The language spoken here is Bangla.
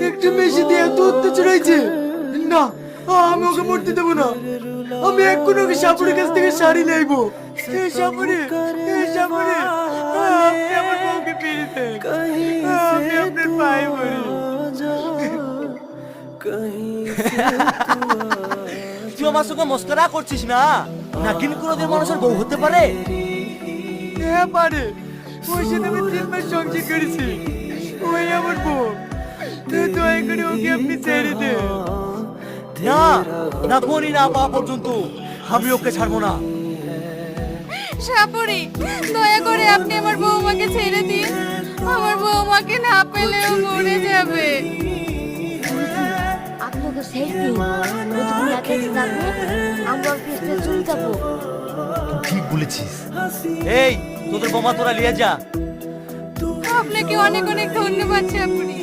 একটু বেশি দিয়ে দুধ তো চড়াইছে না। আমি ওকে মরতে দেবো না। আমি এক্ষুনি ওকে সাপুরের কাছ থেকে শাড়ি লাইবো। সাপুরে, সাপুরে, আপনি আমার বউকে ফিরে দেন। আমি আপনার পায়ে পড়ি। তুই আমার সঙ্গে মস্করা করছিস না? নাগিন কোনোদিন মানুষের বউ হতে পারে? হ্যাঁ পারে। ওর সাথে আমি 3 মাস সংসার করেছি। ওই আমার বউ। দয়া করে ওকে আপনি ছেড়ে দেন। না, না কোনি না পাওয়া পর্যন্ত আমি ওকে ছাড়বো না। সাপুরি, দয়া করে আপনি আমার বৌমাকে ছেড়ে দিন। আমার বৌমাকে না পেলেও মরে যাবে। আপনাকে সেই দিন তুমি একা যাবে, আমরা পিছনে চলে যাবো। ঠিক বলেছিস। এই তোদের বোমা তোরা নিয়ে যা। আপনাকে অনেক অনেক ধন্যবাদ সাপুরি।